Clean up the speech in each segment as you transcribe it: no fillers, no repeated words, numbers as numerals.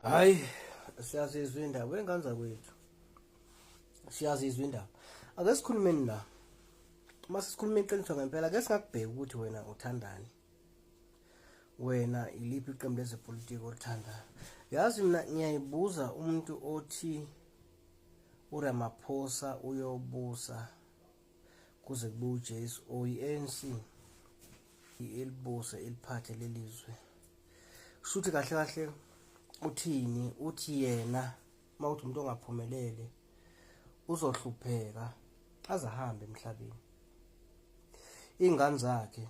Hayi, siyazizwa indaba wengane zakwethu. Siyazizwa indaba. Ake sikhulumeni la. Mase sikhuluma iqiniso ngempela, ake singakubheka ukuthi wena uthandani. Wena iliphi iqembu lezepolitiki olithandayo? Yazi mina ngiyayibuza umuntu othi uRamaphosa uyobusa kuze kube uJesu oyi-ANC ilibuse iliphathe lelizwe. Shuthi kahle kahle uthini? Uthi yena mawuthi umuntu ongaphumelele uzohlupheka aze ahambe emhlabeni. Ingane zakhe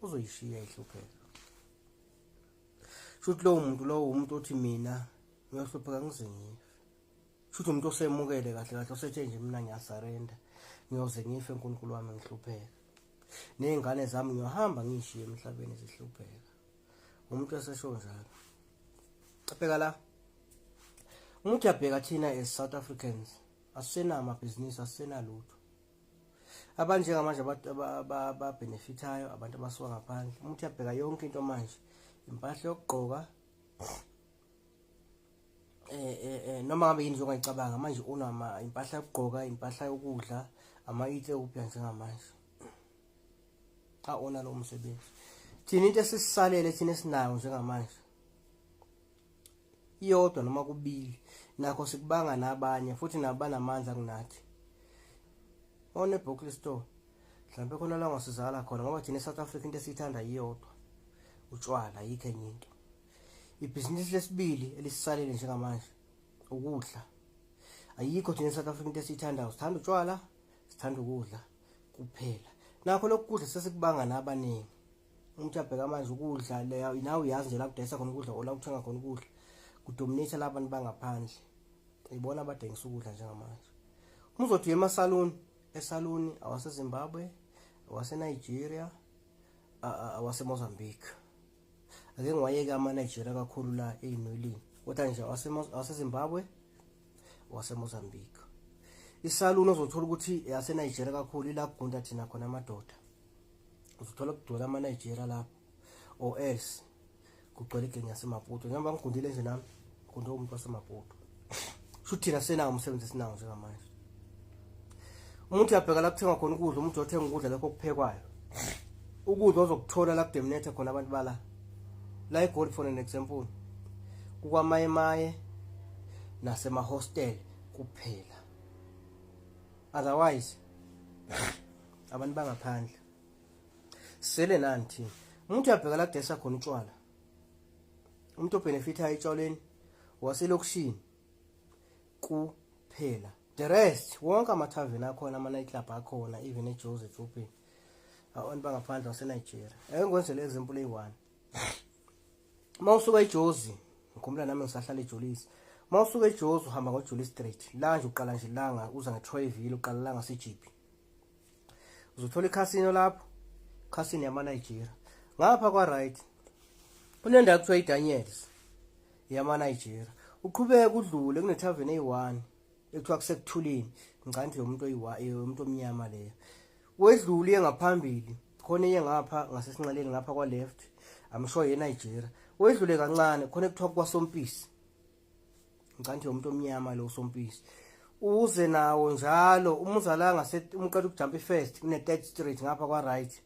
uzoyishiya ihlupheka. Shuthi lowo muntu othi mina ngiyohlupheka ngize ngife. Shuthi umuntu osemukele kahle kahle osethe nje mina ngiyasarenda ngiyoze ngife uNkulunkulu wami ngihlupheka. Nezingane zami ngiyohamba ngishiye emhlabeni zihlupheka. Umuntu esesho njalo. Bheka la. Umuntu yabheka thina as South Africans asena amabhizinisi asenalutho. Abantu njengamanje ababenefitayo abantu abasuka ngaphandle. Umuntu yabheka yonke into manje. Impahla yokugqoka noma ngabe yini zongayicabanga manje unama impahla yokugqoka, impahla yokudla, ama-Ethiopia njengamanje. Ona lo msebenzi. Thina into esisisalele thina esinayo njengamanje. Iyodwa noma kubili nakho sikubanga nabanye futhi nabanamandla kunathi. One Buckley store. Mhlawumbe khona la ngasizala khona ngoba thina eSouth Africa into esiyithanda iyodwa. Utshwala yikho enye into. Ibhizinisi lesibili elisisalele njengamanje ukudla. Ayikho thina eSouth Africa into esiyithandayo. Sithanda utshwala, sithanda ukudla kuphela. Nakho lokhu kudla sesikubanga nabaningi. Umuntu abheka manje ukudla nawe uyazi nje la kudayisa khona ukudla ola uthenga khona ukudla. Kudominate labantu bangaphandle. Ibona abadengisa ukudla njengamanje. Uzothi emasaluni, esaluni awase Zimbabwe, awase Nigeria, awase Mozambique. Ake ngiwayeke ama Nigeria kakhulu la einwelini. Kodwa nje awase Zimbabwe, awase Mozambique. Isaluni uzothola ukuthi yase Nigeria kakhulu ila kugunda thina khona amadoda. Uzothola kugcwala ama Nigeria lapho or else kugcwele igenge yaseMaputo. Njengoba ngigundile nje nami kunto umuntu waseMaputo. Shuthi thina senawo umsebenzi esinawo njengamanje. Umuntu uyabheka la kuthenga khona ukudla, umuntu othenga ukudla lokho kuphekwayo. Ukudla ozokuthola la kudominate khona abantu bala. La eGoli for an example. Kukwamaye nasema hostel kuphela. Otherwise abantu bangaphandle sele nanti umuntu uyabheka la kudesa khona utshwala. Umuntu obenefita etshwaleni waselokishini kuphela. The rest wonke amathaveni akhona, ama night club akhona, even eJoseph open. Abantu bangaphandle waseNigeria. Engenzele example eyi1. Mawusuka eJozi, ngikhumbula nami ngisahlala eJolisi. Mawusuka eJozi uhamba ngoJozi Street. La nje uqala nje langa uza ngeTroyville uqala la ngaseJipi. Uzothola iCasino lapho. Casino yama Nigeria. Ngapha kwa right. Kunendawo kuthiwa iDaniels yama Nigeria. Uqhubeka udlule kunethaveni eyi1 ekuthiwa kusekuthulini. Ngicela umuntu umuntu omnyama leyo. Wedlule ngaphambili. Khona ngapha ngasesinqaleni ngapha kwa left. I'm sure yeNigeria. Wedlule kancane khona ekuthiwa kwaSompisi. Ngicela umuntu omnyama lo Sompisi. Uze nawo njalo umuzala umqala ukujump first kune 3rd Street ngapha kwa right.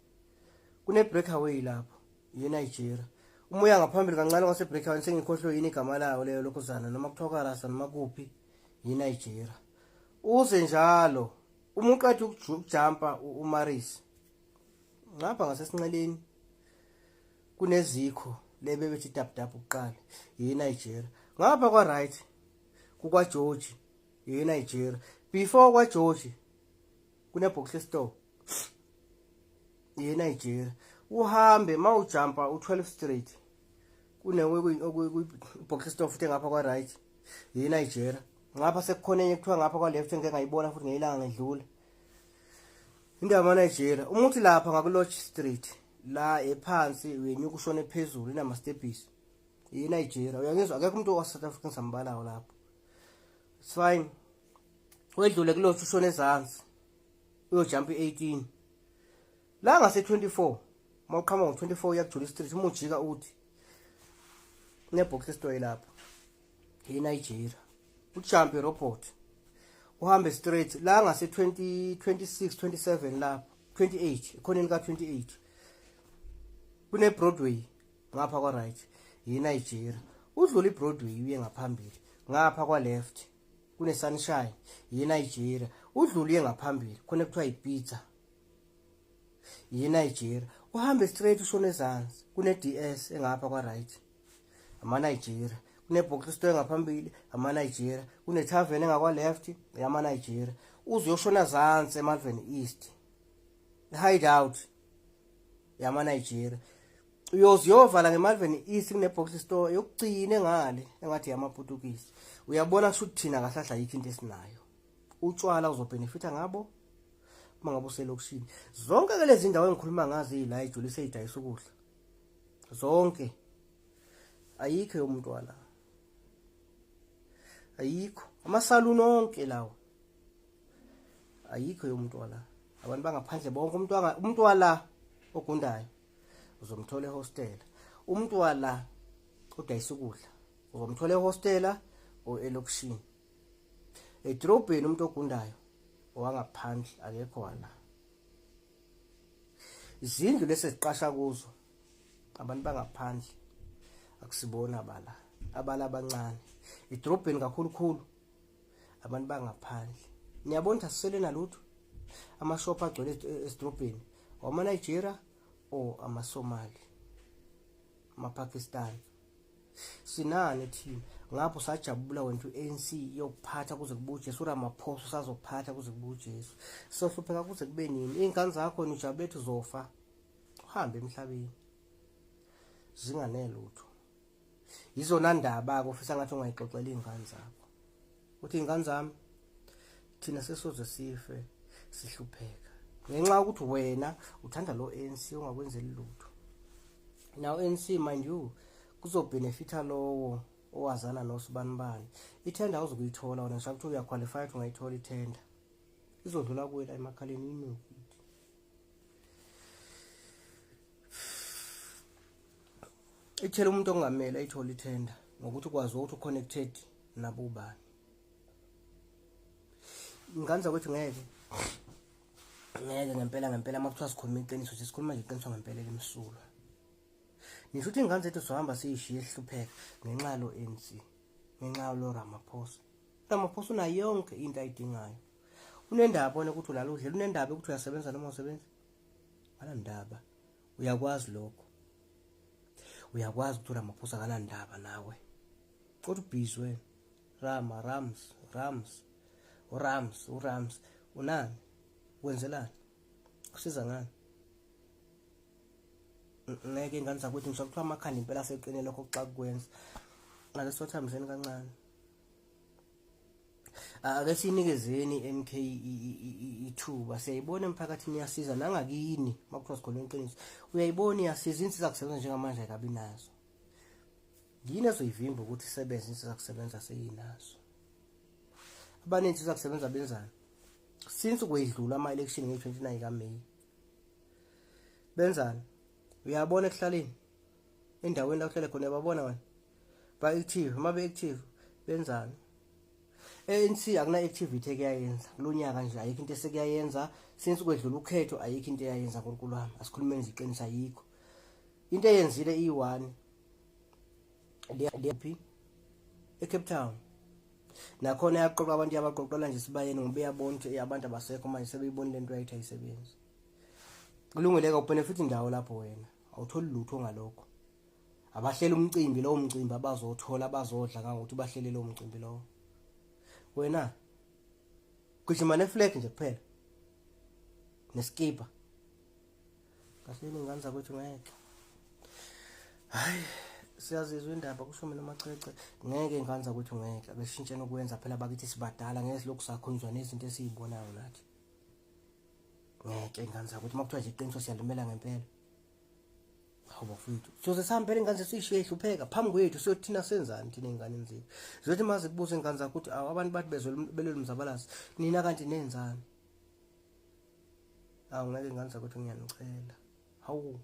Kune breakaway lapho yeNigeria. Umoya ngaphambili kancane kwase breakaway sengikhohlwe yini igama lawo leyo lokhuzana noma kuthiwa Rasa noma kuphi yeNigeria. Uze njalo umuqala ukujumpa uMaris. Ngapha ngasesinqeleni kunezikho lebe bethi tap uqala yeNigeria. Ngapha kwa right kukwa George yeNigeria. Before kwa George kune Buckley store yeNigeria. Uhambe mawujumpa u12 Street kune Buckley store futhi ngapha kwa right yeNigeria. Ngapha sekukhona enye kuthiwa ngapha kwa left engeke ngayibona futhi ngeyilanga ngedlula. Indawo yaNigeria. Umuthi lapha ngakuLodge Street la ephansi wenyuka ushone phezulu inama stepisi yeNigeria. Uyangizwa akekho umuntu waseSouth Africa sambalayo lapho. It's fine. Wedlule kulodge ushone ezansi. Uyojump i18. La ngase 24. Mawuqhama ngo24 uya kuJozi Street umujika uthi ne Buckley store lapho. eNigeria. Ujump robot uhambe straight la ngase 20 26 27 lapho 28 ekhoneni ka 28 kune Broadway ngapha kwa right eNigeria. Udlula iBroadway uye ngaphambili ngapha kwa left kune Sunshine eNigeria. Udlula uye ngaphambili khona kuthiwa iPizza eNigeria. Uhambe straight ushone ezansi kune DS engapha kwa right amaNigeria. Kune box store ngaphambili amaNigeria. Kune tavern engakwa left yamaNigeria. Uzoyoshona zansi eMalvern East hideout yamaNigeria. Uyoziyovala ngeMalvern East kune box store yokugcina engale engathi yamaPortuguese. Uyabona kusho ukuthi thina kahlahla yikho into esinayo. Utshwala uzobenefita ngabo mangabe uselokishini. Zonke ke lezi ndawo engikhuluma ngazo ila ijulise idayisa ukudla. Zonke ayikho yomuntu wala. Ayikho amasaluni onke lawo. Ayikho yomuntu wala. Abantu bangaphandle bonke umuntu wala ogundayo uzomthola ehostel. Umuntu wala udayisa ukudla uzomthola ehostela o elokishini. Edrobheni umuntu ogundayo owangaphandle akekho wala. Izindlu lesi siqasha kuzo abantu bangaphandle akusibona abala abancane. Edrobheni kakhulu abantu bangaphandle. Niyabona ukuthi asisele nalutho. Amashop agcwele esidrobheni wamaNigeria o amaSomali amaPakistan. Sinane thina ngapho sajabula wena ANC yokuphatha kuze kubuye Jesu Ramaphosa usazophatha kuze kubuye Jesu. Sohlupheka kuze kube nini? Ingane zakho nijabethu zofa. Uhambe emhlabeni. Zinganelutho. Izona ndaba ofisa ngathi ungayixoxela ingane zakho. Uthi ingane zami thina sesoze sife sihlupheka. Ngenxa ukuthi wena uthanda lo ANC ungakwenzeli lutho. Now ANC mind you kuzobenefita lowo owazana noSibanibani. Itenda awuzukuyithola wena ngisho ukuthi uya qualified ungayithola itenda. Izodlula kuwela emakhaleni inuki. Ithela umuntu ongamela ayithola itenda ngokuthi ukwazi ukuthi uconnected nabo ubani. Ingane zakwethu ngeke ngempela makuthiwa sikhuluma iqiniso sikhuluma nje iqiniso ngempela lemsulwa. Nisho ukuthi ingane zethu sohamba siyishiye ehlupheka ngenxa lo ANC, ngenxa lo Ramaphosa. Ramaphosa una yonke into ayidingayo. Unendaba bona ukuthi ulala udlela, unendaba ukuthi uyasebenza noma usebenza. Alandaba. Uyakwazi lokho. Uyakwazi ukuthi Ramaphosa akalandaba nawe. Kodwa ubhizi wena. Rams. Unani? Wenzelani? Kusiza ngani? Ngeke ingane zakwethu ngisho kuthiwa amakhanda impela aseqine lokho xa kukwenza. Ngaleso thambiseni kancane. Ake sinikezeni MK ithuba. Siyayibona emphakathini iyasiza nangakini makuthiwa sikhona iqiniso. Uyayibona iyasiza insiza kusebenza njengamanje akabi nazo. Yini ezoyivimba ukuthi isebenze insiza kusebenza seyinazo. Abaninzi insiza kusebenza benzani? Since kwedlula ama-election nge-29 kaMeyi. Benzani? Uyabona ekuhlaleni endaweni la uhlele khona babona wena ba active mabe active benzani? ANC akuna activity ekuyayenza kulonyaka nje ayikho into esekuyayenza since kwedlula ukhetho ayikho into eyayenza nkulunkulu wami asikhulumeni nje iqiniso ayikho into eyenzile i1 DP eCape Town nakhona yaqoqa abantu yabaqoqela nje sibayeni ngoba uyabona ukuthi abantu abasekho manje sebeyibonile into ayithi ayisebenzi. Kulungileka ubenefit indawo lapho wena awutholi lutho ngalokho. Abahlela umcimbi lo umcimbi abazothola abazodla ngokuthi bahlele lo umcimbi lo. Wena kujima neflag nje kuphela. Neskipa. Kahle ingane zakwethu ngeke. Hayi siyazizwa indaba kusho mina amacece ngeke ingane zakwethu ngeke abeshintshena ukwenza phela bakithi sibadala ngeke lokhu sakhonjwa nezinto esizibonayo nathi. Ngeke ingane zakwethu makuthiwa nje iqiniso siyalimela ngempela. Hawu mfowethu sizoze sihambele ingane sesishiye ihlupheka phambi kwethu siyothina senzani thina ingane enzile. Zizothi maze kubuza ingane zakuthi abantu bathi belele umzabalazi nina kanti nenzani. Awu ngeke ingane zakwethu ngiyanicela. Hawu